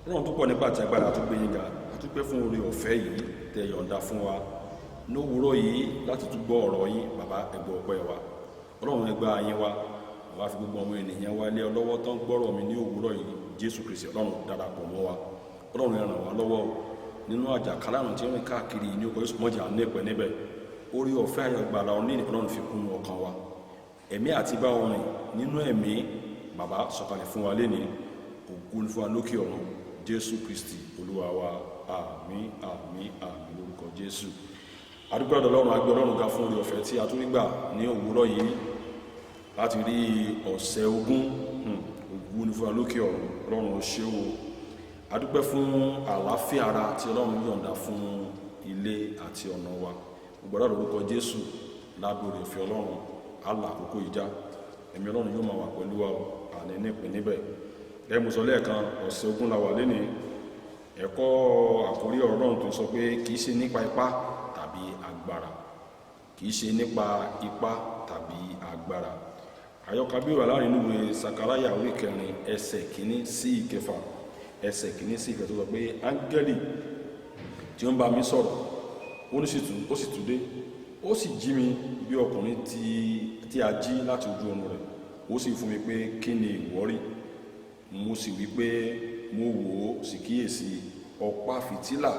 Ọlọ́run tó pọ̀ nípa àti agbára àtúgbé yín ga àtúgbé fún oore ọ̀fẹ́ yìí tẹ́ yọ̀ǹda fún wa lówùúrọ̀ yìí láti tún gbọ́ ọ̀rọ̀ yín bàbá ẹgbẹ́ ọpẹ́ wa. Ọlọ́run ẹgbẹ́ ayé wa wá fi gbogbo àwọn ènìyàn wa lé ọlọ́wọ́ tán gbọ́rọ̀ mi ní òwúrọ̀ yìí Jésù Kristi Ọlọ́run darapọ̀ mọ́ wa. Ọlọ́run ẹ ràn wá lọ́wọ́ nínú àjàkálàrùn tí ó rìn káàkiri ní ọkọ̀ ìsúnmọ́jà nípẹ̀ níbẹ̀ orí ọ̀fẹ́ àyọ̀gbàlà Ọlọ́run fi kún ọkàn wa. Ẹ̀mí àti bá wọn rìn nínú ẹ̀mí bàbá sọ̀kalẹ̀ fún wa lénìí ògo ni fún wa lókè ọ̀run Jésù Kristi Olúwa wa àmín àmín àmín lórúkọ Jésù. Adúgbò Ọlọ́run agbé Ọlọ́run ga fún orí ọ̀fẹ́ tí a tún rí gbà ní òwúrọ̀ yìí láti rí ọ̀sẹ̀ ogún ògo ni fún wa lókè ọ̀run Ọlọ́run ó ṣe o. Adúpẹ́ fún àlàáfíà ara tí Ọlọ́run yọ̀ǹda fún ilé àti ọ̀nà wa gbọ́dọ̀ lórúkọ Jésù lágbóore ìfẹ́ Ọlọ́run àlà àkókò ìjà ẹ̀mí Ọlọ́run yóò máa wà pẹ̀lú wa àní nípìn níbẹ̀. Mo sọ lẹ́ẹ̀kan ọ̀sẹ̀ ogún la wà lénìí ẹ̀kọ́ àkórí ọ̀rọ̀ Ọlọ́run tó sọ pé kìí ṣe nípa ipá tàbí agbára kìí ṣe nípa ipá tàbí agbára. Àyọkà bí wà láàrin ìwé Sakaraya orí 4 ẹsẹ̀ kìíní sí ìkẹfà ẹsẹ̀ kìíní sí ìkẹfà tó sọ pé áńgẹ́lì tí ó ń bá mi sọ̀rọ̀ ó sì tún dé ó sì jí mi bí ọkùnrin tí a jí láti ojú oorun rẹ̀ ó sì fún mi pé kí ni ìwọ rí? Mo sì wí pé mo wò ó sì kíyèsí ọ̀pá fìtílà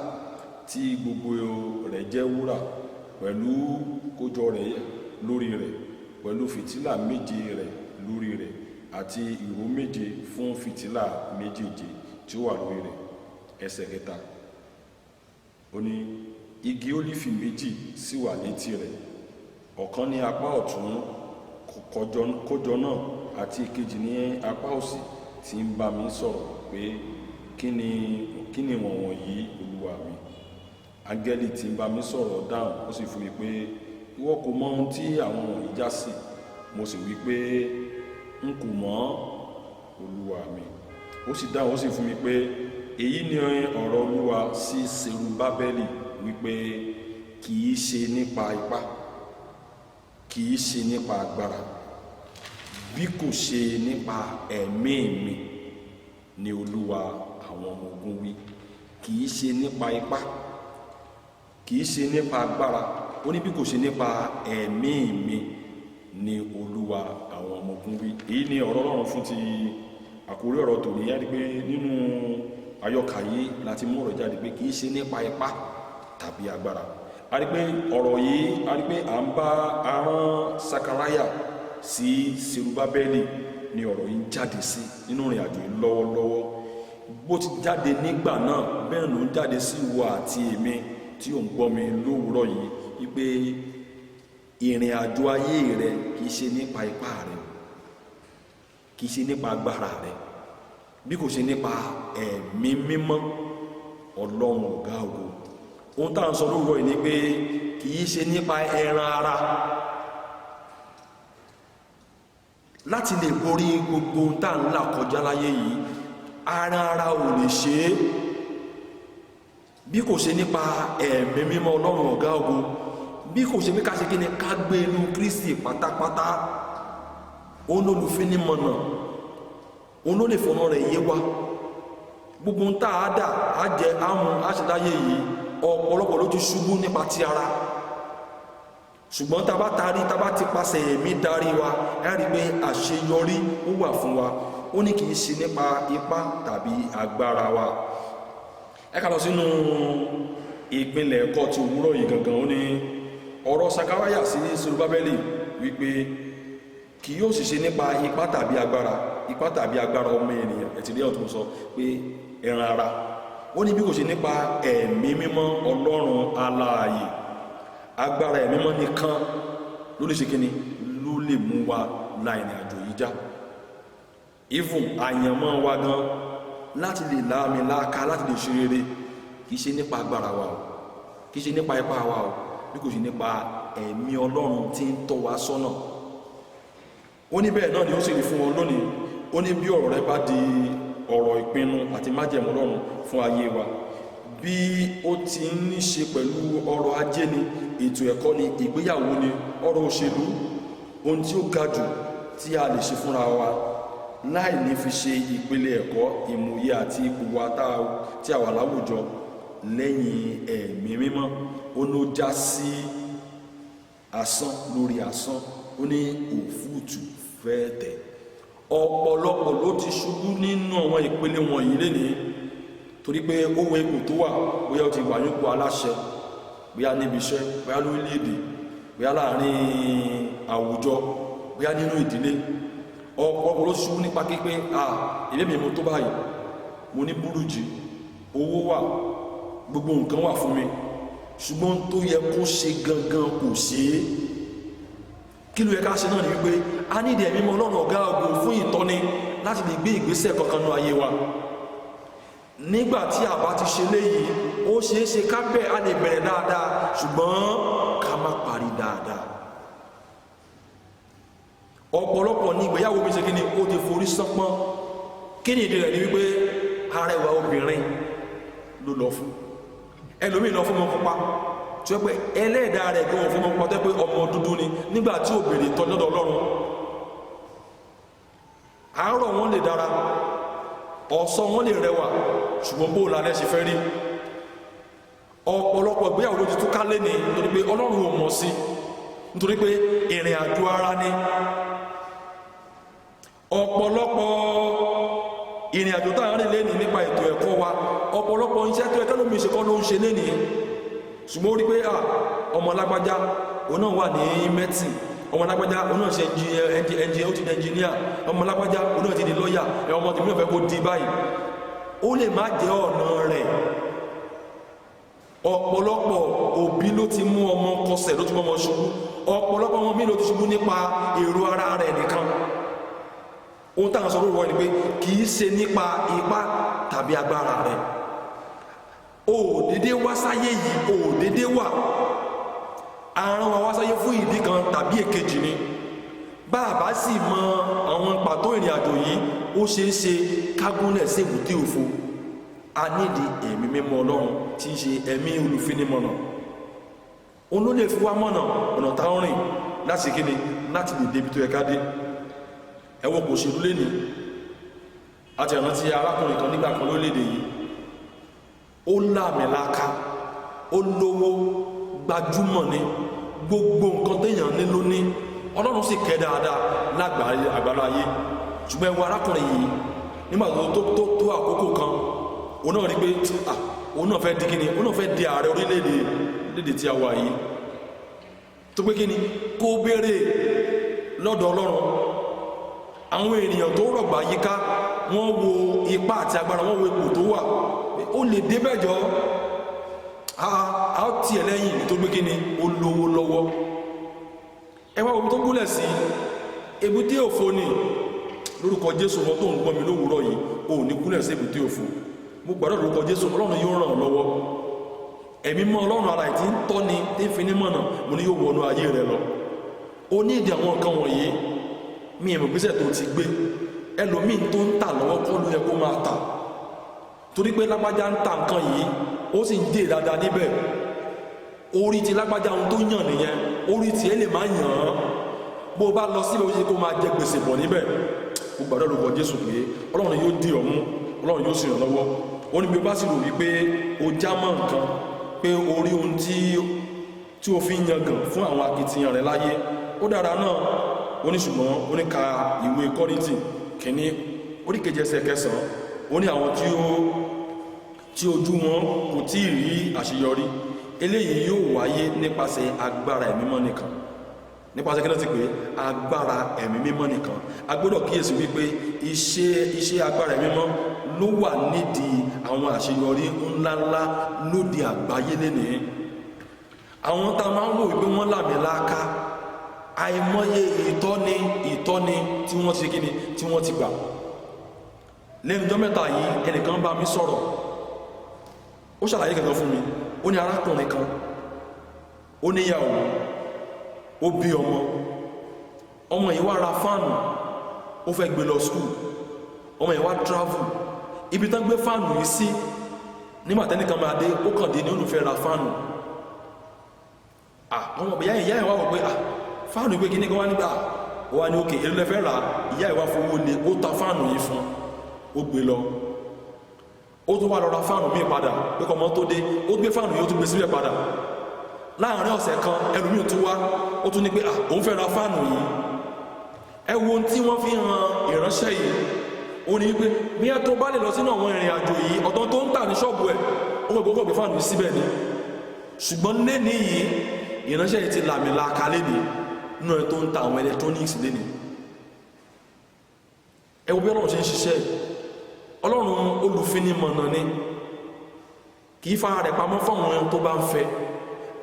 tí gbogbo rẹ̀ jẹ́ wúrà pẹ̀lú kójọ rẹ̀ lórí rẹ̀ pẹ̀lú fìtílà méje rẹ̀ lórí rẹ̀ àti ìró méje fún fìtílà méjèèje tí ó wà lórí rẹ̀. Ẹsẹ̀ kẹta ó ní igi ólífì méjì sì wà létí rẹ̀ ọ̀kan ní apá ọ̀tún kójọ náà àti ìkejì ní apá òsì tí ń bá mi sọ̀rọ̀ pé kí ni wọ̀nyí Olúwa mi? Áńgẹ́lì tí ń bá mi sọ̀rọ̀ dáhùn ó sì fún mi pé ìwọ kò mọ ohun tí àwọn wọ̀nyí já sí. Mo sì wí pé n kò mọ̀ Olúwa mi. Ó sì dáhùn ó sì fún mi pé èyí ni ọ̀rọ̀ Olúwa sí Serubábẹ́lì wípé kìí ṣe nípa ipá kìí ṣe nípa agbára bí kò ṣe nípa ẹ̀mí mi ni Olúwa àwọn ọmọ ogun wí. Kìí ṣe nípa ipá kìí ṣe nípa agbára ó ní bí kò ṣe nípa ẹ̀mí mi ni Olúwa àwọn ọmọ ogun wí. Èyí ni ọ̀rọ̀ Ọlọ́run fún ti àkórí ọ̀rọ̀ tòní yá pé nínú àyọkà yìí láti mú ọ̀rọ̀ jáde pé kìí ṣe nípa ipá tàbí agbára. A rí pé ọ̀rọ̀ yìí a rí pé à ń bá arán Sakaraya sí Serubábẹ́lì ni ọ̀rọ̀ yìí jáde sí nínú ìrìn àjò yìí lọ́wọ́lọ́wọ́. Bó ti jáde nígbà náà bẹ́ẹ̀ ló ń jáde sí ìwọ àti èmi tí ò ń gbọ́ mi lówùúrọ̀ yìí wípé ìrìn àjò ayé rẹ kìí ṣe nípa ipá rẹ kìí ṣe nípa agbára rẹ bí kò ṣe nípa ẹ̀mí mímọ́ Ọlọ́run ọ̀gá ògo. Ohun tá à ń sọ lówùúrọ̀ yìí ni pé kìí ṣe nípa ẹran ara láti lè borí gbogbo ohun tá à ń là kọjá láyé yìí. Ara ò lè ṣe é bí kò ṣe nípa ẹ̀mí mímọ́ Ọlọ́run ọ̀gá ògo bí kò ṣe pé ká ṣe kí ni ká gbé inú Kristi pátápátá. Òun ló lùfín ní mọ̀nà òun ló lè fọ̀nà rẹ̀ yé wa. Gbogbo ohun tá a dà á jẹ àmú àṣedáyé yìí ọ̀pọ̀lọpọ̀ ló ti ṣubú nípa ti ara ṣùgbọ́n tá a bá ti pasẹ̀ ẹ̀mí darí wa ẹ rí pé àṣeyọrí ó wà fún wa. Ó ní kìí ṣe nípa ipá tàbí agbára wa. Ẹ ká lọ sínú ìpínlẹ̀ ẹ̀kọ́ ti òwúrọ̀ yìí gangan. Ó ní ọ̀rọ̀ Sakaraya sí Serubábẹ́lì wípé kì yóò sì ṣe nípa ipá tàbí agbára ọmọ ènìyàn ẹ̀tì lé ọ̀tún sọ pé ẹran ara. Ó ní bí kò ṣe nípa ẹ̀mí mímọ́ Ọlọ́run alààyè. Agbára ẹ̀mí mímọ́ nìkan ló lè ṣe kíni ló lè mú wa la ìrìn àjò yìí já. Even àyànmọ́ wa gan láti lè láàmì láàká láti lè ṣe rere kìí ṣe nípa agbára wa o kìí ṣe nípa ipá wa o bí kò ṣe nípa ẹ̀mí Ọlọ́run tí ń tọ́ wa sọ́nà. Ó ní bẹ́ẹ̀ náà ni ó sì rí fún wọn lónìí. Ó ní bí ọ̀rọ̀ rẹ bá di ọ̀rọ̀ ìpinnu àti májẹ̀mú Ọlọ́run fún ayé wa bí ó ti ń ṣe pẹ̀lú ọrọ̀ ajé ni ètò ẹ̀kọ́ ni ìgbéyàwó ni ọrọ̀ òṣèlú ohun tí ó ga jù tí a lè ṣe fúnra wa láì ní fi ṣe ìpele ẹ̀kọ́ ìmòye àti ipò wa tí a wà láwùjọ lẹ́yìn ẹ̀mí mímọ́. Ó ní ó já sí asán lórí asán, ó ní òfúùtù fẹ́ tẹ̀. Ọ̀pọ̀lọpọ̀ ló ti ṣubú nínú àwọn ìpele wọ̀nyí lénìí torí pé ó wo ipò tó wà, bóyá ó ti wà nípò aláṣẹ, bóyá níbi iṣẹ́, bóyá lórílẹ̀-èdè, bóyá láàrin àwùjọ, bóyá nínú ìdílé. Ọ̀pọ̀lọpọ̀ ló ṣubú nípa pípé ilé mi mo tó báyìí, mo ní búrújì, owó wà, gbogbo nǹkan wà fún mi, ṣùgbọ́n tó yẹ kó ṣe gangan kò ṣe é. Kí ló yẹ ká ṣe náà ni wípé a ní ìdí ẹ̀mí mọ́ Ọlọ́run ọ̀gá ògo fún ìtọ́ni láti lè gbé ìgbésẹ̀ kankan nínú ayé wa. Nígbà tí a bá ti ṣe léyìí, ó ṣeé ṣe ká a lè bẹ̀rẹ̀ dáadáa ṣùgbọ́n ká má parí dáadáa. Ọ̀pọ̀lọpọ̀ ní ìgbéyàwó mi ṣe kí ni ó ti forí sánpọ́n. Kí ni ìdí rẹ̀ ni wípé arẹwà obìnrin ló lọ fún, ẹlòmíì lọ fún ọmọ pupa tí ó pé ẹlẹ́ẹ̀dá rẹ̀ gbọ́n fún ọmọ pupa tó pé ọmọ dúdú ni nígbà tí ó béèrè tọ́ lọ́dọ̀ Ọlọ́run. Àárọ̀ wọn lè dára, ọ̀sán wọn lè rẹwà, ṣùgbọ́n bó lálẹ́ ṣe fẹ́ rí. Ọ̀pọ̀lọpọ̀ ìgbéyàwó ló ti túká léni nítorí pé Ọlọ́run ò mọ̀ sí, nítorí pé ìrìn àjò ara ni. Ọ̀pọ̀lọpọ̀ ìrìn àjò tá à ń rìn léni nípa ètò ẹ̀kọ́ wa, ọ̀pọ̀lọpọ̀ iṣẹ́ tó ẹ̀kọ́ lómi ìṣẹ́kọ́ ló ń ṣe léni, ṣùgbọ́n ó rí pé ọmọ lágbájá òun náà wà ní mẹ́tì, ọmọ lágbájá òun náà ṣe ẹnjìnìá, ó ti di ẹnjìnìá, ọmọ lágbájá òun náà ti di lọ́yà, ọmọ tèmi náà fẹ́ kó di báyìí. Ó lè má jẹ́ ọ̀nà rẹ̀. Ọ̀pọ̀lọpọ̀ òbí ló ti mú ọmọ kọsẹ̀, ló ti mú ọmọ ṣubú. Ọ̀pọ̀lọpọ̀ ọmọ mi ló ti ṣubú nípa èrò ara rẹ̀ nìkan. Ohun táwọn sọ lórí wọn ni pé kì í ṣe nípa ipá tàbí agbára rẹ̀. Òdédé wá sáyé yìí, òdédé wà. Àrùn wa wá sáyé fún ìdí kan tàbí èkejì ni. Bàbá sì mọ àwọn pàtó ìrìn àjò yìí, ó ṣeé ṣe kágúnlẹ̀ sí èbúté òfo. A nídìí ẹ̀mí mímọ́ Ọlọ́run tí í ṣe ẹ̀mí olùfinimọ̀nà. Òun ló lè fi wá mọ̀nà ọ̀nà táwọn rìn láti kíni láti lè débi tó yẹ ká dé. Ẹ wo kò ṣèlú lénìí, àti ìrántí arákùnrin kan nígbà kan lórílẹ̀-èdè yìí. Ó láàmìlaka, ó lówó, gbajúmọ̀ ní gbogbo nǹkan téèyàn ní ló ní. Ọlọ́run sì kẹ́ dáadáa lágbàlá ayé. Ṣùgbọ́n ẹ wo arákùnrin yìí nígbà tó àkókò kan, òun náà rí pé òun náà fẹ́ di kíni, òun náà fẹ́ di ààrẹ orílẹ̀-èdè tí a wà yìí. Tó pé kíni kó béèrè lọ́dọ̀ Ọlọ́run. Àwọn ènìyàn tó rọ̀gbà yíká wọ́n wo ipá àti agbára, wọ́n wo ipò tó wà. Ó lè débẹ̀jọ́ a ó tiẹ̀ lẹ́yìn nítorí pé kíni ó lówó lọ́wọ́. Ẹ wá wo tó gúnlẹ̀ sí èbúté òfo ni. Lórúkọ Jésù, wọn tó ń gbọ́ mi lówùúrọ̀ yìí, ò ní gúnlẹ̀ sí èbúté òfo. Mo gbàdúrà lórúkọ Jésù, Ọlọ́run yóò ràn ọ́ lọ́wọ́. Ẹ̀mí mọ́ Ọlọ́run ara ẹ̀ tí ń tọ́ni, tí ń fi ní mọ̀nà, mo ní yóò wọnú ayé rẹ lọ. Ó ní ìdí àwọn nǹkan wọ̀nyí. Mi ìmọ̀ gbésẹ̀ tó ti gbé, ẹlòmíì tó ń tà lọ́wọ́ kọ́ ló yẹ kó máa tà. Torí pé lágbájá ń ta nǹkan yìí, ó sì ń dé dáadáa níbẹ̀. Orí ti lágbájá ohun tó yàn nìyẹn, orí ti ẹ lè má yàn án. Bó o bá lọ síbẹ̀ ó ṣe kó máa jẹ gbèsè bọ̀ níbẹ̀. Mo gbàdúrà lórúkọ Jésù pé Ọlọ́run yóò dì ọ́ mú, Ọlọ́run yóò sì ràn lọ́wọ́. Ó ní bí o bá sì rò wípé o já mọ́ nǹkan, pé o rí ohun tí o fi ń yangàn fún àwọn akitiyan rẹ láyé, ó dára náà. Ó ní ṣùgbọ́n ó ní ka ìwé Kọ́ríńtì kìíní orí keje ẹsẹ̀ 9. Ó ní àwọn tí ojú wọn kò tí ì rí àṣeyọrí, eléyìí yóò wáyé nípasẹ̀ agbára ẹ̀mí mímọ́ nìkan. Nípasẹ̀ kí ló ti pé agbára ẹ̀mí mímọ́ nìkan. A gbọ́dọ̀ kíyèsí wípé iṣẹ́ agbára ẹ̀mí mímọ́ ló wà nídìí àwọn àṣeyọrí ńláńlá lóde àgbáyé lénìí. Àwọn tá a máa ń wò wípé wọ́n làmìlaka, àìmọye ìtọ́ni tí wọ́n ti kíni tí wọ́n ti gbà. Lẹ́nu ọjọ́ mẹ́ta yìí ẹnìkan bá mi sọ̀rọ̀, ó ṣàlàyé kankan fún mi. Ó ní arákùnrin kan, ó níyàwó, ó bí ọmọ yìí wá ra fáànù, ó fẹ́ gbé lọ skul, ọmọ yìí wá travel. Ibi tán gbé fáànù yìí sí, nígbà tẹ́nìkan máa dé, ó kàn dé ní olùfẹ́ ra fáànù. Ọmọ ìyá ẹ̀ wá wọ̀ pé fáànù ìgbé kíní kan wá nígbà ó wá ní òkè èlò lẹ́fẹ́ rà, ìyá ìwà fowó lé, ó ta fáànù yìí fún, ó gbé lọ, ó tún wá lọ ra fáànù míì padà pé kọ́mọ tó dé, ó gbé fáànù yìí ó tún gbé síbẹ̀ padà. Láàárín ọ̀sẹ̀ kan ẹlòmíì tún wá, ó tún ní pé òun fẹ́ ra fáànù yìí. Ẹ wo ohun tí wọ́n fi hàn ìránṣẹ́ yìí, ó ní pé bí ẹ tó bá lè lọ sínú àwọn ìrìn àjò yìí, ọ̀tọ̀ tó ń tà ní ṣọ́ọ̀bù ẹ̀, ó mọ̀ gbogbo gbé fáànù yìí síbẹ̀ ni. Ṣùgbọ́n lẹ́ni yìí ìránṣẹ́ yìí ti làmìlaka lẹ́ni nínú ẹ̀ tó ń ta àwọn electronics lẹ́ni. Ẹ wo bí Ọlọ́run ṣe ń ṣiṣẹ́. Ọlọ́run olùfinimọ̀nà ni, kì í fara rẹ̀ pamọ́ fún àwọn tó bá ń fẹ́.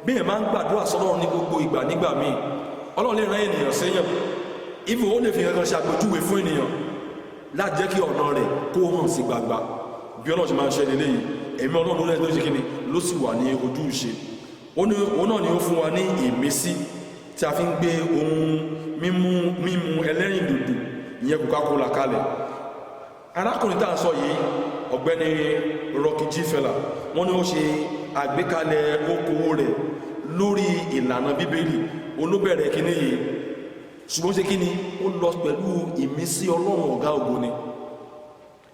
Bí ẹ̀ máa ń gbàdúrà sọ́lọ́run ní gbogbo ìgbà nígbà míì, Ọlọ́run lè rán ènìyàn séyàn, ìfò ó lè fi kankan ṣàpèjúwe fún ènìyàn láti jẹ́ kí ọ̀nà rẹ̀ kó hàn sí gbagba. Bí Ọlọ́run ṣe máa ń ṣe lélẹ́yìí, ẹ̀mí Ọlọ́run lẹ́yìn tó ṣe kíni ló sì wà ní ojú ìṣe. Òun náà ni ó fún wa ní ìmísí tí a fi ń gbé ohun mímu ẹlẹ́rìndòdò ìyẹn Coca-Cola kalẹ̀. Arákùnrin tá à ń sọ yìí, ọ̀gbẹ́ni Rocky G. Fella, wọ́n ní ó ṣe àgbékalẹ̀ okòwò rẹ̀ lórí ìlànà Bíbélì. Olóbẹ̀rẹ̀ kíní yìí, ṣùgbọ́n ṣe kíni ó lọ pẹ̀lú ìmísí Ọlọ́run ọ̀gá ògo ni.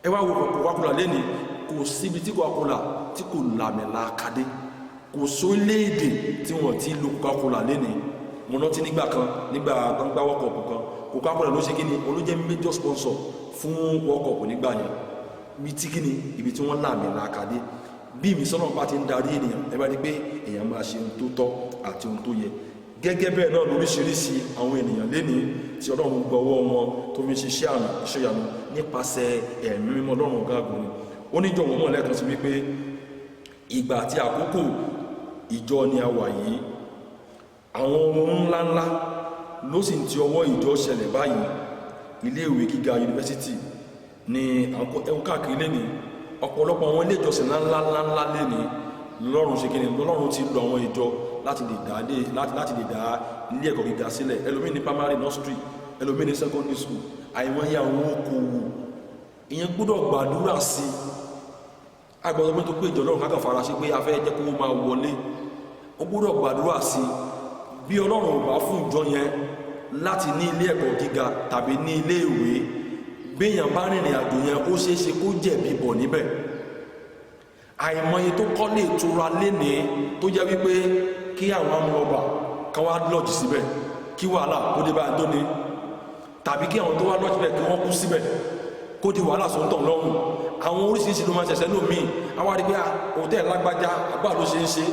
Ẹ wá wo Coca-Cola lẹ́ni, kò síbi tí Coca-Cola tí kò làmìlaka dé, kò sórílẹ̀-èdè tí wọ́n ti lo Coca-Cola lẹ́ni. Mo rántí nígbà gbangba World Cup kan, Coca-Cola ló ṣe kíni, olójẹ́ major sponsor fún World Cup nígbà yẹn. Ibi tí kíni, ibi tí wọ́n làmìlaka dé. Bí ìmísọ́nà bá ti ń darí ènìyàn, ẹ bá rí pé èèyàn máa ṣe ohun tó tọ́ àti ohun tó yẹ. Gẹ́gẹ́ bẹ́ẹ̀ náà lóríṣiríṣi àwọn ènìyàn léni tí Ọlọ́run gbọ́wọ́ wọn tó fi ṣiṣẹ́ àmì ìṣẹ́yàmù nípasẹ̀ ẹ̀mí mímọ́ Ọlọ́run ọ̀gá àgbò ni. Ó ní jọ̀wọ́ mọ̀ lẹ́ẹ̀kan sí wípé ìgbà àti àkókò ìjọ ni a wà yìí, àwọn ohun ńláńlá ló sì ti ọwọ́ ìjọ ṣẹlẹ̀ báyìí. Iléèwé gíga yunifásitì ni ẹ̀wù káàkiri léni, ọ̀pọ̀lọpọ̀ àwọn ilé ìjọsìn ńláńlá léni lọ́run ṣe kíni, lọ́run ti lọ àwọn ìjọ láti lè dá ilé ẹ̀kọ́ gíga sílẹ̀. Ẹlòmíì ní primary nursery, ẹlòmíì ní secondary school, àìmọye àwọn okòwò. Ìyẹn gbọ́dọ̀ gbàdúrà sí. Agbọ́dọ̀ pé tó pé ìjọ Ọlọ́run kákan fara sí pé a fẹ́ jẹ́ kó máa wọlé, ó gbọ́dọ̀ gbàdúrà sí. Bí Ọlọ́run ò bá fún ìjọ yẹn láti ní ilé ẹ̀kọ́ gíga tàbí ní ilé ìwé, béèyàn bá rìnrìn àjò yẹn ó ṣeé ṣe kó jẹ̀bi bọ̀ níbẹ̀. Àìmọye tó kọ́lé ìtura lénìí tó jẹ́ wípé kí àwọn amúrọ̀bà kan wá lọ́ọ̀jì síbẹ̀, kí wàhálà kó dé bá tó ní, tàbí kí àwọn tó wá lọ́ọ̀jì síbẹ̀ kí wọ́n kú síbẹ̀, kó di wàhálà sóńtọ̀ lọ́rùn. Àwọn oríṣiríṣi ló máa ń ṣẹ̀ṣẹ̀ lómi. Àwọn àdìgbé òtẹ́ lágbájá àgbà ló ṣe ń ṣe.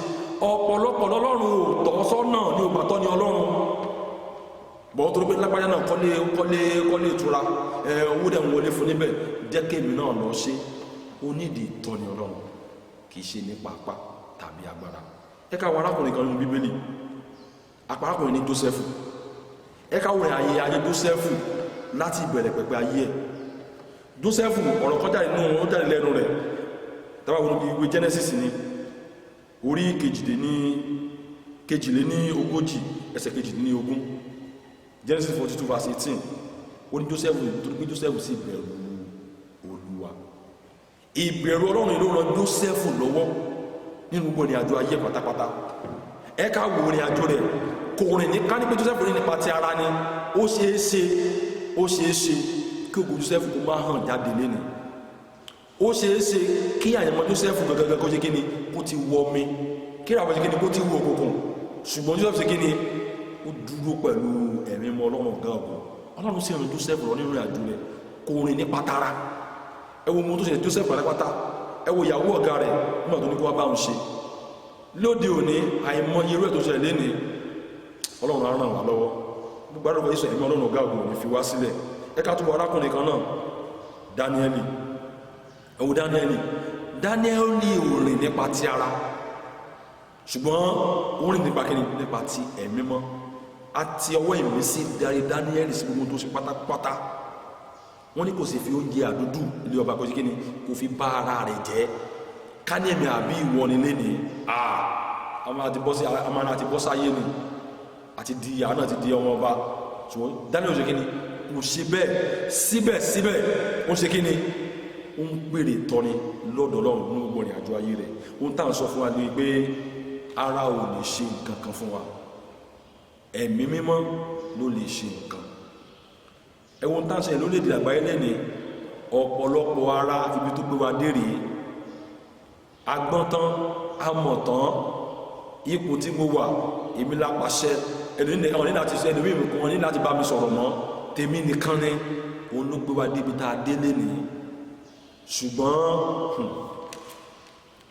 Ọ̀pọ̀lọpọ̀ lọ́lọ́run ò tọ́ sọ́nà ní ògbàtọ́ ní Ọlọ́run. Bọ́n tó rí pé lágbájá náà kọ́lé ìtura, owó dẹ̀ ń wọlé fún níbẹ̀, jẹ́ kéèmí náà lọ ṣe. Ó nídìí ìtọ́ni Ọlọ́run, kì í ṣe ní pàápàá tàbí agbára. Ẹ ká wo arákùnrin kan nínú Bíbélì, arákùnrin ní Jósẹ́fù. Ẹ ká wo ayé Jósẹ́fù láti ìbẹ̀rẹ̀ pẹ̀pẹ̀ ayé ẹ̀. Jósẹ́fù ọ̀rọ̀ kan jáde lẹ́nu rẹ̀, tàbí àwọn ìwé Genesis ní orí kejìléníogójì ẹsẹ̀ kejìléníogún, Genesis 42 verse 18. Ó ní Jósẹ́fù, tó pé Jósẹ́fù sì bẹ̀rù Olúwa. Ìbẹ̀rù Ọlọ́run ló ràn Jósẹ́fù lọ́wọ́ nínú gbogbo ìrìn àjò ayé pátápátá. Ẹ ká wo ìrìn àjò rẹ̀, kò rìn ní ká ní pé Jósẹ́fù ní nípa ti ara ni, ó ṣeé ṣe kí ògo Jósẹ́fù kó máa hàn jáde léni. Ó ṣeé ṣe kí àyẹ̀mọ́ Jósẹ́fù gẹ́gẹ́ kó ṣe kí ni kó ti wọ mi, kí ìràwọ̀ ṣe kí ni kó ti wọ òkùnkùn. Ṣùgbọ́n Jósẹ́fù ṣe kí ni ó dúró pẹ̀lú ẹ̀mí mọ́ Ọlọ́run ọ̀gá ògo. Ọlọ́run sì rìn Jósẹ́fù lọ nínú ìrìn àjò rẹ̀, kò rìn ní pátárà. Ẹ wo mo tó ṣe Jósẹ́fù pátápátá, ẹ wo ìyàwó ọ̀gá rẹ̀ nígbà tó ní kó wá bá òun ṣe. Lóde òní àìmọye irú ẹ̀ tó ṣẹlẹ̀ léni, Ọlọ́run á ràn wá lọ́wọ́. Gbogbo àdúgbò yìí sọ ẹ̀mí Ọlọ́run ọ̀gá ògo ní fi wá sílẹ̀. Ẹ ká tó wọ arákùnrin kan náà, Dáníẹ́lì. Ẹ wo Dáníẹ́lì ò rìn nípa ti ara, ṣùgbọ́n ó rìn nípa kíni, nípa ti ẹ̀mí mọ́. Àti ọwọ́ ìmísí darí Dáníẹ́lì sí gbogbo tó ṣe pátápátá. Wọ́n ní kò sì fi oúnjẹ àdúdù ilé ọba kò sí kíni, kò fi bá ara rẹ̀ jẹ́. Ká ní ẹ̀mí àbí ìwọ ni léni, àmàna àti bọ́sáyé ni, àti di ìyá náà ti di ọmọ ọba. Ṣùgbọ́n Dáníẹ́lì ṣe kíni, kò ṣe bẹ́ẹ̀, síbẹ̀síbẹ̀ ó ṣe kíni, ó ń gbèrè tọ́ni lọ́dọ̀ Ọlọ́run ní gbogbo ìrìn àjò ayé rẹ̀. Ohun tá à ń sọ fún wa ni pé ara ò lè ṣe nǹkan kan fún wa, ẹ̀mí mímọ́ ló lè ṣe nǹkan. ẹ̀wọ̀n tá ń ṣe lórílẹ̀-èdè àgbáyé lẹ́ni ọ̀pọ̀lọpọ̀ ara ibi tó gbé wa dé rèé agbọ́n tán amọ̀ tán ipò tí mo wà èmi la pàṣẹ ẹlòmíràn ní láti ṣe ẹlòmíràn kan ní láti bá mi sọ̀rọ̀ mọ́ tèmi nìkan ni òun ló gbé wa débi tá a dé lẹ́nìí ṣùgbọ́n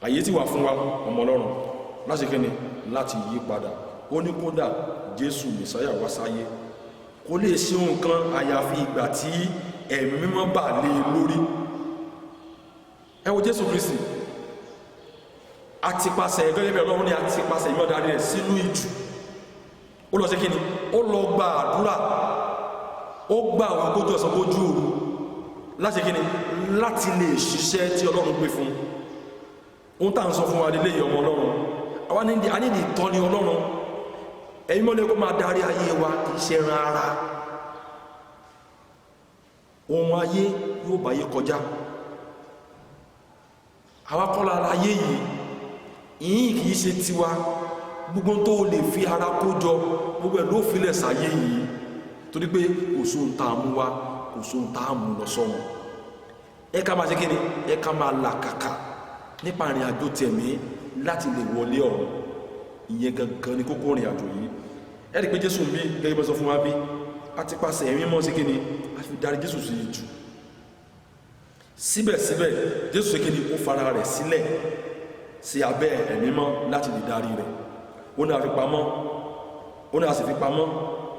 àyè tí wà fún wa ọmọ Ọlọ́run láti kíni láti yí padà ó ní kódà Jésù Mèsáyà wá sáyé kò lè ṣe nǹkan àyàfi ìgbà tí ẹ̀mí mímọ́ bà lé lórí. ẹ wo Jésù Kristi àti pàṣẹ gẹ́gẹ́ bí Ọlọ́run ní àti pàṣẹ ìmọ̀ darí rẹ̀ sínú ìjù ó lọ sí kíni ó lọ gba àdúrà ó gba àwọn ogójì ọ̀sán ogójì òru láti kíni láti lè ṣiṣẹ́ tí Ọlọ́run gbé fún ohun tá à ń sọ fún wa nílé ìyọmọ Ọlọ́run àwa ní ìtọ́ni Ọlọ́run ẹ̀yin mọ́lẹ́ kó máa darí ayé wa kì í ṣe ran ara ohun ayé yóò báyé kọjá àwa kọ́ lára ayé yìí ìyìn kì í ṣe tiwa gbogbo tó lè fi ara kó jọ gbogbo ẹ̀ ló filẹ̀ sáyé yìí torí pé kò sóhun tá a mú wá kò sóhun tá a mú lọ sọ́run ẹ ká máa ṣe kíni ẹ ká máa làkàkà nípa ìrìn àjò tẹ̀mí láti lè wọlé ọ̀run ìyẹn gangan ni kókó ìrìn àjò yìí ẹ rí pé Jésù ń bí gẹ́gẹ́ bá sọ fún wa bí a ti pàṣẹ ẹ̀mí mọ́ sí kíni a fi darí Jésù sí ìjù síbẹ̀síbẹ̀ Jésù sí kíni ó fara rẹ̀ sílẹ̀ sí abẹ́ ẹ̀mí mọ́ láti lè darí rẹ̀ ó ní àfipamọ́ ó ní àsìfipamọ́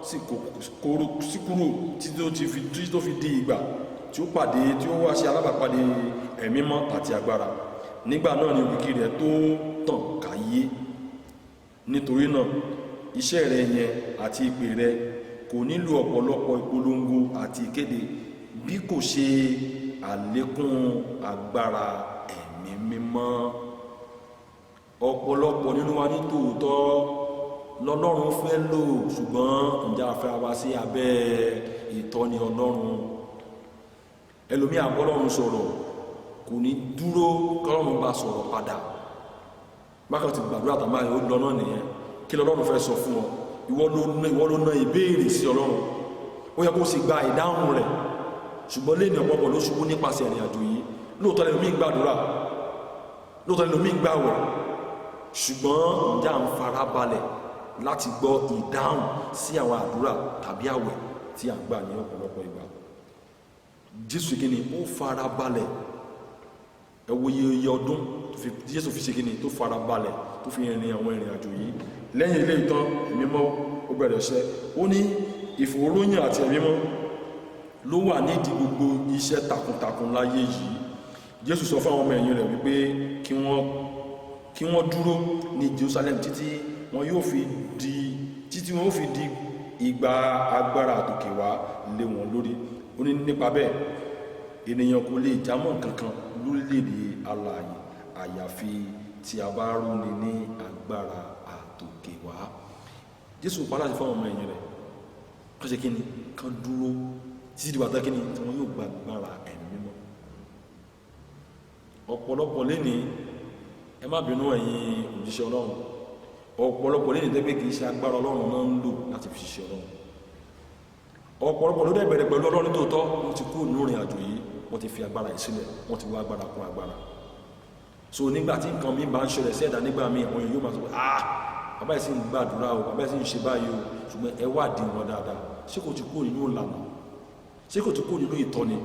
sí kúrò tí tó fi di ìgbà tí ó pàdé tí ó wá ṣe alábàápàdé ẹ̀mí mọ́ àti agbára nígbà náà ni òkìkí rẹ̀ tó tàn káyé nítorí náà iṣẹ́ rẹ̀ yẹn àti ìpè rẹ̀ kò nílò ọ̀pọ̀lọpọ̀ ìpolongo àti ìkéde bí kò ṣe àlékún agbára ẹ̀mí mímọ́ ọ̀pọ̀lọpọ̀ nínú wa ní tòótọ́ lọ́lọ́run fẹ́ lò ṣùgbọ́n ǹjẹ́ a fẹ́ wá sí abẹ́ ìtọ́ni Ọlọ́run ẹlòmí àbọ́lọ́run sọ̀rọ̀ kò ní dúró kọ́lọ́run bá sọ̀rọ̀ padà bákan ti gbàdúrà tàbí ó lọ náà nìyẹn kí lọ́lọ́run fẹ́ sọ fún ọ ìwọ ló ná ìbéèrè sí Ọlọ́run ó yẹ kó sì gba ìdáhùn rẹ̀ ṣùgbọ́n lẹ́ni ọ̀pọ̀pọ̀ ló ṣubú nípasẹ̀ ìrìn àjò yìí lóòótọ́ lẹ́nu mí gbàdúrà lóòótọ́ lẹ́nu mí gbàwẹ̀ ṣùgbọ́n ǹjẹ́ à ń fara balẹ̀ láti gbọ́ ìdáhùn sí àwọn àdúrà tàbí àwẹ̀ tí à ń gbà ní ọ̀pọ̀lọpọ̀ ìgbà Jésù kíni ó fara balẹ̀ ẹ wo iye ọdún Jésù fi ṣe kíni tó fara balẹ̀ tó fi rìn àwọn ìrìn àjò yìí lẹ́yìn ilé ìtàn ẹ̀mí mọ́ ó bẹ̀rẹ̀ ṣẹ́ ó ní ìfòróyìn àti ẹ̀mí mọ́ ló wà nídìí gbogbo iṣẹ́ takuntakun láyé yìí Jésù sọ fún àwọn ọmọ ẹ̀yìn rẹ̀ wípé kí wọ́n dúró ní Jerusalem títí wọn yóò fi di ìgbà agbára àtòkè wá lé wọn lórí ó ní nípa bẹ́ẹ̀ ènìyàn kò lè jámọ́ kankan lórílẹ̀-èdè alààyè àyàfi tí a bá rúni ní agbára àtòkè wá Jésù pa láti fáwọn ọmọ ẹ̀yìn rẹ̀ kọ́ ṣe kíni kan dúró títí dìgbà tán kíni tí wọn yóò gba agbára ẹ̀mí mímọ́ ọ̀pọ̀lọpọ̀ lẹ́ni ẹ má bínú ẹ̀yin òjíṣẹ́ Ọlọ́run ọ̀pọ̀lọpọ̀ lẹ́ni tẹ́gbẹ́ kìí ṣe agbára Ọlọ́run náà ń lò láti fi ṣiṣẹ́ Ọlọ́run ọ̀pọ̀lọpọ̀ ló dẹ̀ bẹ̀rẹ̀ pẹ̀lú Ọlọ́run tòótọ́ wọ́n ti kú lórin àjò yìí wọ́n ti fi agbára yìí sílẹ̀ wọ́n ti wá agbára kún agbára so nígbà tí nǹkan mi bá ń ṣẹlẹ̀ sí ẹ̀dá nígbà míì àwọn èèyàn yóò máa sọ pé bàbá yìí sì ń gbàdúrà o bàbá yìí sì ń ṣe báyìí o ṣùgbọ́n ẹ wádìí wọn dáadáa ṣé kò ti kú nínú ìlànà ṣé kò ti kú nínú ìtọ́ni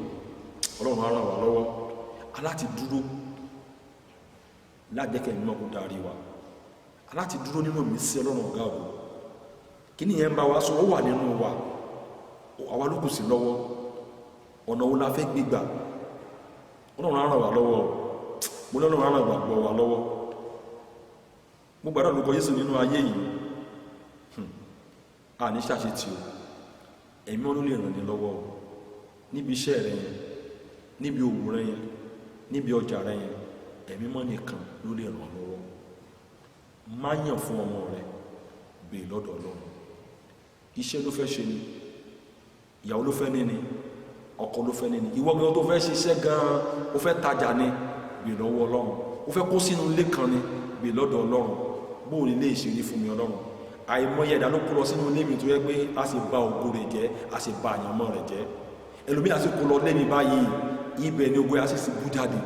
Ọlọ́run á ràn wá lọ́wọ́ aláti dúró lájẹ́kẹ̀ mímọ́ kó darí wa aláti dúró nínú mi sí Ọlọ́run ọ̀gá ògo kí ni yẹn bá wa sọ ó wà nínú wa àwa ló kù sí lọ́wọ́ ọ̀nà wo la fẹ́ gbígbà Ọlọ́run á ràn wá lọ́wọ́ mo lọ́lọ́run á ràn gbàgbọ́ wa lọ́wọ́ mo gbàdọ̀ lórúkọ Jésù nínú ayé yìí a ní ṣàṣetì o ẹ̀mí Ọlọ́run lè ràn ní lọ́wọ́ níbi iṣẹ́ rẹ yẹn níbi òwò rẹ yẹn níbi ọjà rẹ yẹn ẹ̀mí mọ́ nìkan ló lè ràn lọ́wọ́ má yàn fún ọmọ rẹ bèè lọ́dọ̀ Ọlọ́run iṣẹ́ ló fẹ́ ṣe ni ìyàwó ló fẹ́ ní ni ọkọ ló fẹ́ ní ni ìwọ gan tó fẹ́ ṣiṣẹ́ gan ó fẹ́ tajà ni bèè lọ́wọ́ Ọlọ́run ó fẹ́ kó sínú ilé kan ni bèè lọ́dọ̀ Ọlọ́run bóun ilé ìṣeré fún mi Ọlọ́run àìmọye ẹ̀dá ló kó lọ sínú ilé mi tó yẹ pé a sì bà ògo rẹ̀ jẹ́ a sì bà àyànmọ́ rẹ̀ jẹ́ ẹlòmí àti kò lọ lẹ́ni báyìí ibẹ̀ ni ogun àṣìṣì bú jáde.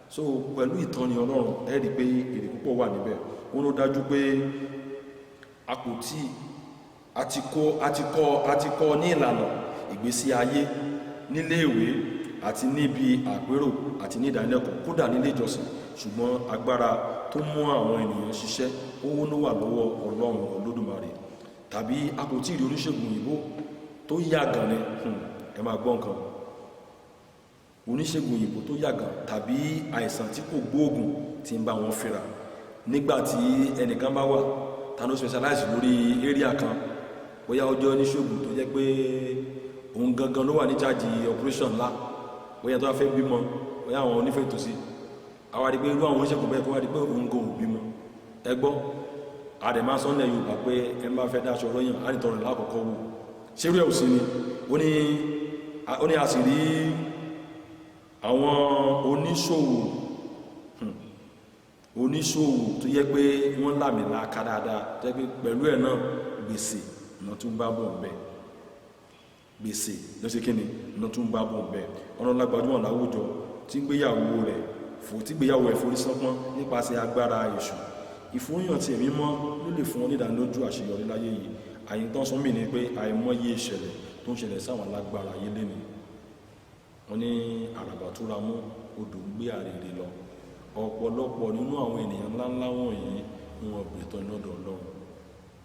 So pẹ̀lú ìtọ́ni Ọlọ́run ẹ rí pé èrè púpọ̀ wà níbẹ̀. Ó ló dájú pé àpótí àti kọ́ ní ìlànà ìgbésí ayé nílé ìwé àti níbi àpérò àti ní ìdánilẹ́kọ̀ọ́ kódà nílé ìjọsìn, ṣùgbọ́n agbára tó mú àwọn ènìyàn ṣiṣẹ́ owó ló wà lọ́wọ́ Ọlọ́run Olódùmarè. Tàbí àpótí ìrí oníṣègùn òyìnbó tó yàgàn ni ẹ máa gbọ́ nǹkan, oníṣègùn òyìnbó tó yàgàn tàbí àìsàn tí kò gbóògùn tí ń bá wọn fínra. Nígbàtí ẹnìkan bá wà tánú specialize lórí area kan, bóyá ọjọ́ oníṣègùn tó jẹ́ pé òun gangan ló wà ní charge operation ńlá, bóyá tó wá fẹ́ bímọ, bóyá àwọn onífẹ́ ìtòsí, àwọn àdìpé irú àwọn oníṣègùn bẹ́ẹ̀ kó wá di pé òun kò bímọ. Ẹ gbọ́ àdèmá sọ́nà Yorùbá pé ẹ máa fẹ́ dáṣọ lọ́yàn á nìtọrọ lákọ̀ọ́kọ́ wò ṣerú ẹ̀ ò sí ni. Ó ní a sì rí àwọn oníṣòwò tó yẹ pé wọ́n lámìlaka dáadáa tó yẹ pé pẹ̀lú ẹ̀ náà gbèsè náà tún bá bọ̀ bẹ́ẹ̀, gbèsè ló ṣe kíni náà tún bá bọ̀ bẹ́ẹ̀. ọ̀nà lágbàjúmọ̀ láwùjọ tí gbéyàwó ẹ̀ forí sánpọ́n nípasẹ̀ agbára èṣù. Ìfúnyàn tí ẹ̀mí mọ́ ló lè fún ọ ní ìdánilójú àṣeyọrí láyé yìí. Àyíntán sọmí ni pé àìmọye ìṣẹ̀lẹ̀ tó ń ṣẹlẹ̀ sáwọn alágbára ayé léni. Wọ́n ní àràbà tó ra mú odò ń gbé àrèrè lọ. Ọ̀pọ̀lọpọ̀ nínú àwọn ènìyàn ńláńlá wọ̀nyí wọn gbẹ̀tọ̀ lọ́dọ̀ Ọlọ́run,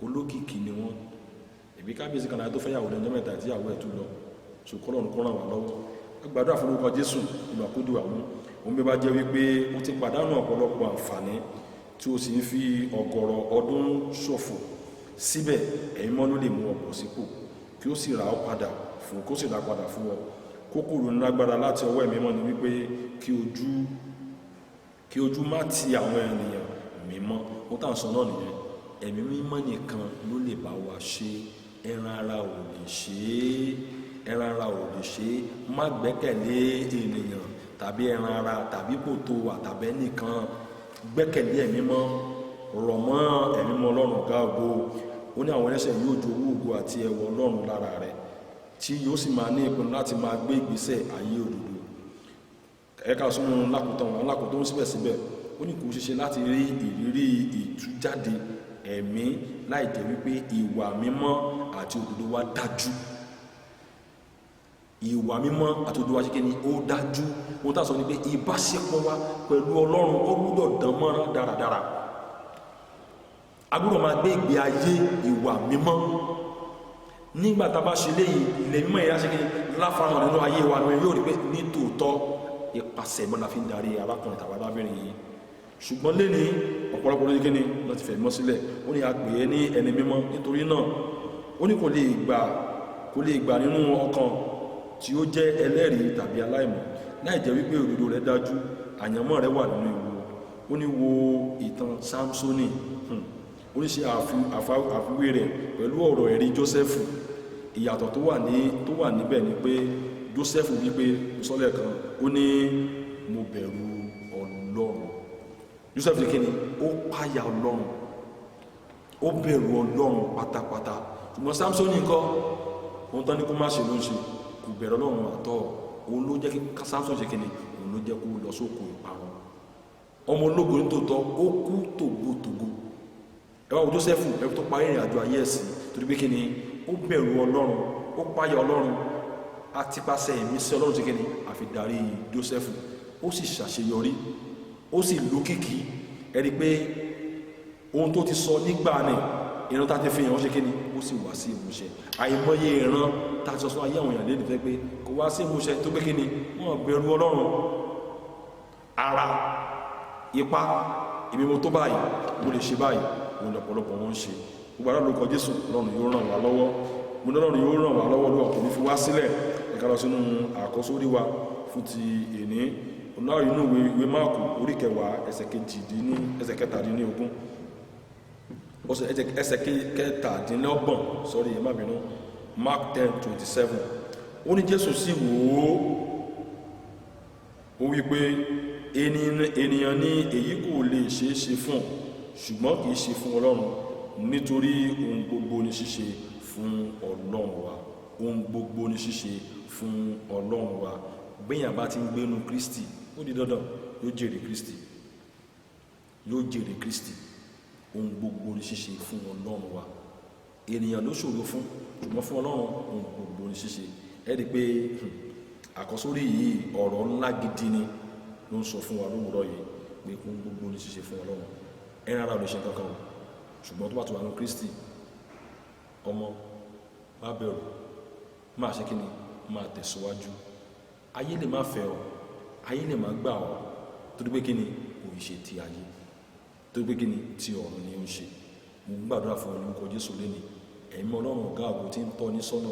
olókìkí ni wọ́n. Ẹ̀bí kábíyèsí kan tó fẹ́yàwó lẹ́jọ́ mẹ́ta tí ìyàwó ẹ̀ tún lọ, ṣùkọ́ lọ́run kó ràn wá lọ́wọ́. Gbàdúrà fún orúkọ Jésù ìgbàkúdù àwọn òun bí bá jẹ́ wípé ó ti pàdánù ọ̀pọ̀lọpọ̀ àǹfààní tí ó sì ń fi ọ̀gọ̀rọ̀ ọdún ṣòfò, síbẹ̀ ẹ̀yin mọ́ ló lè mú ọ̀pọ̀ sípò kí ó sì rà ọ́ padà fún kó sì rà padà fún ọ. Kókòrò lágbára láti ọwọ́ ẹ̀mí mọ́ ni wípé kí ojú má ti àwọn ènìyàn mímọ́. Ó tà ń sọ náà nìyẹn, ẹ̀mí mímọ́ nìkan ló lè bá wa ṣe, ẹran ara ò lè ṣe. Má gbẹ́kẹ̀lé ènìyàn tàbí ẹran ara tàbí kò tó wà tàbí ẹnìkan. Gbẹ́kẹ̀lé ẹ̀mí mọ́, rọ̀ mọ́ ẹ̀mí mọ́ Ọlọ́run ọ̀gá ògo. Ó ní àwọn ẹlẹ́ṣẹ̀ yóò jowú ògo àti ẹwọ Ọlọ́run lára rẹ̀, tí yóò sì máa ní ìpinnu láti máa gbé ìgbésẹ̀ ayé òdodo. Ẹ̀ka súnmọ́ lákòótọ́ síbẹ̀síbẹ̀ ó ní kò ṣeéṣe láti rí ìrírí ìtújáde ẹ̀mí láì jẹ́ wípé ìwà mímọ́ àti òdodo wa dájú. Ìwà mímọ́ àti òdodo wa ṣe kíni ó dájú. Ohun tá a sọ ni pé ìbáṣepọ̀ wa pẹ̀lú Ọlọ́run ó gbọ́dọ̀ dán mọ́rán dáradára. A gbọ́dọ̀ máa gbé ìgbé ayé ìwà mímọ́. Nígbà tá a bá ṣe léyìí, ilẹ̀ mímọ́ ìyá ṣe kíni láfarahàn nínú ayé wa ni yóò rí pé ní tòótọ́ ipasẹ̀ mọ́ la fi ń darí arákùnrin tàbí arábìnrin yìí. Ṣùgbọ́n lẹ́ni ọ̀pọ̀lọpọ̀ ló ní kíni láti fẹ̀ mọ́ sílẹ̀. Ó ní a pè é ní ẹni mímọ́, nítorí náà ó ní kò lè gbà nínú ọkàn tí ó jẹ́ ẹlẹ́rìí tàbí aláìmọ̀ láì jẹ́ wípé òdodo rẹ̀ dájú, àyànmọ́ rẹ̀ wà nínú ewu. Ó ní wo ìtàn Sámsónì, ó ní ṣe àfiwé rẹ̀ pẹ̀lú ọ̀rọ̀ ẹ̀rí Jósẹ́fù. Ìyàtọ̀ tó wà níbẹ̀ ni pé Jósẹ́fù wípé sọ́lẹ̀ kan ó ní mo bẹ̀rù Ọlọ́run. Jósẹ́fù kí ni ó páyà Ọlọ́run, ó bẹ̀rù Ọlọ́run pátápátá. Ṣùgbọ́n Sámsónì ńkọ́, ohun tán ní kó má ṣe ló ń ṣe, kò bẹ̀rù Ọlọ́run àtọ́. Òun ló jẹ́ kí Sámsónì ṣe kí ni òun ló jẹ́ kó lọ sóko ìparun. Ọmọ ológo ní tòótọ́ ó kú tògbótògbó. Ẹ wá wo Jósẹ́fù ẹbí tó parí ìrìn àjò ayé ẹ̀sìn torí pé kí ni ó bẹ̀rù Ọlọ́run, ó páyà Ọlọ́run. Àti pàṣẹ ìmísí Ọlọ́run ṣe kí ni àfi darí Jósẹ́fù, ó sì ṣàṣeyọrí, ó sì lókìkí. Ẹ rí pé ohun tó ti sọ nígbà ni ìran tá ti fi hàn ó ṣe kí ni ó sì wá sí ìmúṣẹ. Àìmọye ìran tá ti sọ sọ ayé àwọn èèyàn lẹ́nu fẹ́ pé kò wá sí ìmúṣẹ tó pé kí ni wọ́n bẹ̀rù Ọlọ́run. Ara ipá èmi mo tó báyìí mo lè ṣe báyìí òun lọ́pọ̀lọpọ̀ wọn ń ṣe. Gbogbo ara lórúkọ Jésù Ọlọ́run yóò ràn wá lọ́wọ́. Mo ní Ọlọ́run yóò ràn wá lọ́wọ́ lọ́wọ́ kò ní fi wá sílẹ̀. Ẹ̀ka lọ sínú àkọsórí wa fún ti èní. Ọlọ́run inú ìwé Máàkù orí 10 ẹsẹ̀ 17 ẹsẹ̀ 17 sorry ẹ má bínú. Mark 10:27. Ó ní Jésù sì wò ó wí pé ènìyàn ní èyí kò lè ṣeé ṣe fún, ṣùgbọ́n kì í ṣe fún Ọlọ́run, nítorí ohun gbogbo ní ṣíṣe fún Ọlọ́run wa. ohun gbogbo ní ṣíṣe fún Ọlọ́run wa. Béèyàn bá ti ń gbénu Kristi ó di dandan yóò jèrè Kristi, yóò jèrè Kristi. Ohun gbogbo ní ṣíṣe fún Ọlọ́run wa. Ènìyàn ló ṣòro fún, ṣùgbọ́n fún Ọlọ́run ohun gbogbo ní ṣíṣe. Ẹ rí pé àkọsórí yìí ọ̀rọ̀ ńlá gidi ni ló ń sọ fún wa lówùúrọ̀ yìí pé ohun gbogbo ní ṣíṣe fún Ọlọ́run. Ẹran ara ò lè ṣe kankan o, ṣùgbọ́n tó bá ti wà ní Kristi, ọmọ má bẹ̀rù, máa ṣe kíni, máa tẹ̀síwájú. Ayé lè má fẹ́ ọ, ayé lè má gbà ọ, torí pé kíni kò ṣe ti ayé, torí pé kíni ti ọ̀run ni ó ń ṣe. Mo gbàdúrà fún orúkọ Jésù lénìí, ẹ̀mí Ọlọ́run ọ̀gá àgbo tí ń tọ́ ní sọ́nà,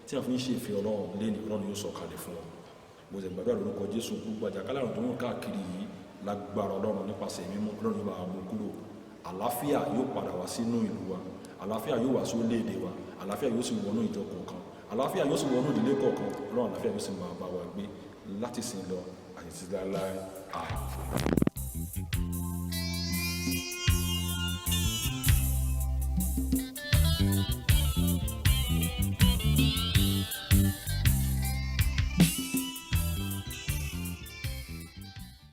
tí a fi ń ṣe ìfẹ́ Ọlọ́run lénìí, Ọlọ́run yóò sọ̀kalẹ̀ fún ọ. Mo sì gbàdúrà lórúkọ Jésù, gbogbo àjàkálẹ̀ àrùn tó ń káàkiri yìí lágbára Ọlọ́run nípasẹ̀ mímọ́ Ọlọ́run yóò bá wa mú kúrò. Àlàáfíà yóò padà wá sínú ìlú wa, àlàáfíà yóò wá sí orílẹ̀-èdè wa, àlàáfíà yóò sì wọnú ìjọ kọ̀ọ̀kan, àlàáfíà yóò sì wọnú ìdílé kọ̀ọ̀kan. Ọlọ́run àlàáfíà yóò sì máa bá wa gbé láti sìn lọ àti títí láéláé. Àmín.